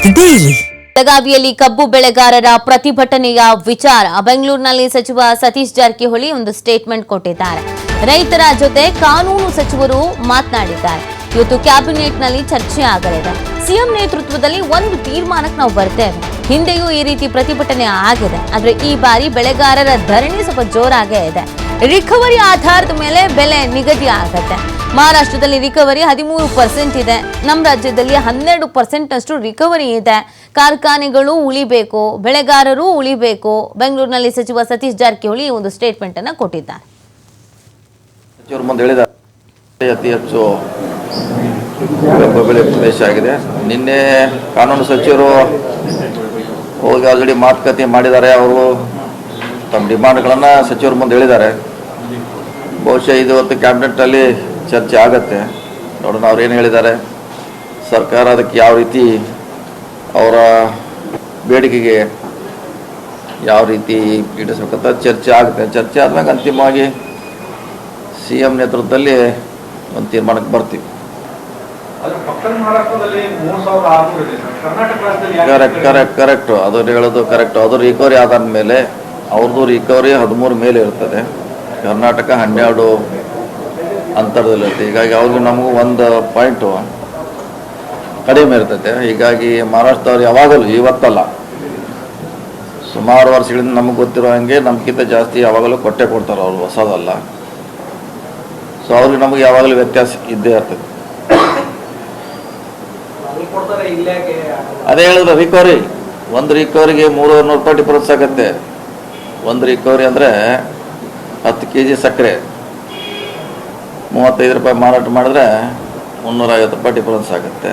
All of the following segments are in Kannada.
ಡೈಲಿ ಬೆಳಗಾವಿಯಲ್ಲಿ ಕಬ್ಬು ಬೆಳೆಗಾರರ ಪ್ರತಿಭಟನೆಯ ವಿಚಾರ ಬೆಂಗಳೂರಿನಲ್ಲಿ ಸಚಿವ ಸತೀಶ್ ಜಾರಕಿಹೊಳಿ ಒಂದು ಸ್ಟೇಟ್ಮೆಂಟ್ ಕೊಟ್ಟಿದ್ದಾರೆ. ರೈತರ ಜೊತೆ ಕಾನೂನು ಸಚಿವರು ಮಾತನಾಡಿದ್ದಾರೆ. ಇವತ್ತು ಕ್ಯಾಬಿನೆಟ್ನಲ್ಲಿ ಚರ್ಚೆ ಆಗಲಿದೆ. ಸಿಎಂ ನೇತೃತ್ವದಲ್ಲಿ ಒಂದು ತೀರ್ಮಾನಕ್ಕೆ ನಾವು ಬರ್ತೇವೆ. ಹಿಂದೆಯೂ ಈ ರೀತಿ ಪ್ರತಿಭಟನೆ ಆಗಿದೆ, ಆದ್ರೆ ಈ ಬಾರಿ ಬೆಳೆಗಾರರ ಧರಣಿ ಸ್ವಲ್ಪ ಜೋರಾಗೇ ಇದೆ. ರಿಕವರಿ ಆಧಾರದ ಮೇಲೆ ಬೆಲೆ ನಿಗದಿ ಆಗತ್ತೆ. ಮಹಾರಾಷ್ಟ್ರದಲ್ಲಿ ರಿಕವರಿ 13% ಇದೆ. ನಮ್ಮ ರಾಜ್ಯದಲ್ಲಿ 12% ಅಷ್ಟು ರಿಕವರಿ ಇದೆ. ಕಾರ್ಖಾನೆಗಳು ಉಳಿಬೇಕು, ಬೆಳೆಗಾರರು ಉಳಿಬೇಕು. ಬೆಂಗಳೂರಿನಲ್ಲಿ ಸಚಿವ ಸತೀಶ್ ಜಾರಕಿಹೊಳಿ ಒಂದು ಸ್ಟೇಟ್ಮೆಂಟ್ ಅನ್ನು ಕೊಟ್ಟಿದ್ದಾರೆ. ಅತಿ ಹೆಚ್ಚು ಕಬ್ಬು ಬೆಳೆ ಪ್ರದೇಶ ಆಗಿದೆ. ನಿನ್ನೆ ಕಾನೂನು ಸಚಿವರು ಹೋಗಿ ಆಲ್ರೆಡಿ ಮಾತುಕತೆ ಮಾಡಿದ್ದಾರೆ. ಅವರು ತಮ್ಮ ಡಿಮಾಂಡ್ಗಳನ್ನು ಸಚಿವರ ಮುಂದೆ ಹೇಳಿದ್ದಾರೆ. ಬಹುಶಃ ಇದು ಹೊತ್ತು ಕ್ಯಾಬಿನೆಟ್ನಲ್ಲಿ ಚರ್ಚೆ ಆಗತ್ತೆ. ನೋಡೋಣ ಅವ್ರು ಏನು ಹೇಳಿದ್ದಾರೆ. ಸರ್ಕಾರ ಅದಕ್ಕೆ ಯಾವ ರೀತಿ ಅವರ ಬೇಡಿಕೆಗೆ ಯಾವ ರೀತಿ ಈಡೇರಿಸಬೇಕಂತ ಚರ್ಚೆ ಆಗುತ್ತೆ. ಚರ್ಚೆ ಆದ್ಮೇಲೆ ಅಂತಿಮವಾಗಿ CM ನೇತೃತ್ವದಲ್ಲಿ ಒಂದು ತೀರ್ಮಾನಕ್ಕೆ ಬರ್ತೀವಿ. ಕರೆಕ್ಟ್ ಅದು ಹೇಳೋದು ಕರೆಕ್ಟ್. ಅದು ರಿಕವರಿ ಆದ ಮೇಲೆ ಅವ್ರದ್ದು ರಿಕವರಿ 13 ಮೇಲೆ ಇರ್ತದೆ. ಕರ್ನಾಟಕ 12 ಅಂತರದಲ್ಲಿರುತ್ತೆ. ಹೀಗಾಗಿ ಅವ್ರಿಗೆ ನಮಗೂ ಒಂದು ಪಾಯಿಂಟು ಕಡಿಮೆ ಇರ್ತೈತೆ. ಹೀಗಾಗಿ ಮಹಾರಾಷ್ಟ್ರದವ್ರು ಯಾವಾಗಲೂ ಇವತ್ತಲ್ಲ, ಸುಮಾರು ವರ್ಷಗಳಿಂದ ನಮಗೆ ಗೊತ್ತಿರೋ ಹಾಗೆ ನಮಗಿಂತ ಜಾಸ್ತಿ ಯಾವಾಗಲೂ ಕೊಡ್ತಾರೆ ಅವರು, ಹೊಸದಲ್ಲ. ಸೊ ಅವ್ರಿಗೆ ನಮಗೆ ಯಾವಾಗಲೂ ವ್ಯತ್ಯಾಸ ಇದ್ದೇ ಇರ್ತದೆ. ಅದೇ ಹೇಳಿದ್ರೆ ರಿಕವರಿ, ಒಂದು ರಿಕವರಿಗೆ 300 ರೂಪಾಯಿ ಡಿಫರೆನ್ಸ್ ಆಗುತ್ತೆ. ಒಂದು ರಿಕವರಿ ಅಂದರೆ 10 kg ಸಕ್ಕರೆ 35 ರೂಪಾಯಿ ಮಾರಾಟ ಮಾಡಿದ್ರೆ 350 ರೂಪಾಯಿ ಡಿಫರೆನ್ಸ್ ಆಗುತ್ತೆ.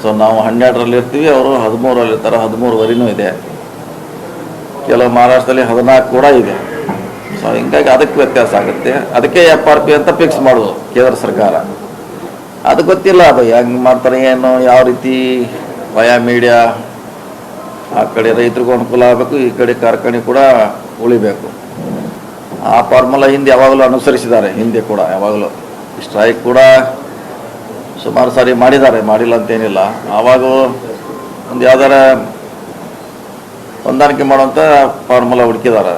ಸೊ ನಾವು 12ರಲ್ಲಿ ಇರ್ತೀವಿ, ಅವರು 13ರಲ್ಲಿ ಇರ್ತಾರೆ. 13ವರೆನೂ ಇದೆ. ಕೆಲವು ಮಹಾರಾಷ್ಟ್ರದಲ್ಲಿ 14 ಕೂಡ ಇದೆ. ಸೊ ಹಿಂಗಾಗಿ ಅದಕ್ಕೆ ವ್ಯತ್ಯಾಸ ಆಗುತ್ತೆ. ಅದಕ್ಕೆ FRP ಅಂತ ಫಿಕ್ಸ್ ಮಾಡೋದು ಕೇಂದ್ರ ಸರ್ಕಾರ. ಅದು ಗೊತ್ತಿಲ್ಲ, ಅದು ಹೆಂಗೆ ಮಾಡ್ತಾರೆ ಏನು, ಯಾವ ರೀತಿ ವಯಾ ಮೀಡಿಯಾ. ಆ ಕಡೆ ರೈತರಿಗೂ ಅನುಕೂಲ ಆಗಬೇಕು, ಈ ಕಡೆ ಕಾರ್ಖಾನೆ ಕೂಡ ಉಳಿಬೇಕು. ಆ ಫಾರ್ಮುಲಾ ಹಿಂದೆ ಯಾವಾಗಲೂ ಅನುಸರಿಸಿದ್ದಾರೆ. ಹಿಂದೆ ಕೂಡ ಯಾವಾಗಲೂ ಸ್ಟ್ರೈಕ್ ಕೂಡ ಸುಮಾರು ಸಾರಿ ಮಾಡಿದ್ದಾರೆ, ಮಾಡಿಲ್ಲ ಅಂತೇನಿಲ್ಲ. ಆವಾಗ ಒಂದು ಯಾವ್ದಾರ ಹೊಂದಾಣಿಕೆ ಮಾಡುವಂಥ ಫಾರ್ಮುಲಾ ಹುಡುಕಿದ್ದಾರೆ.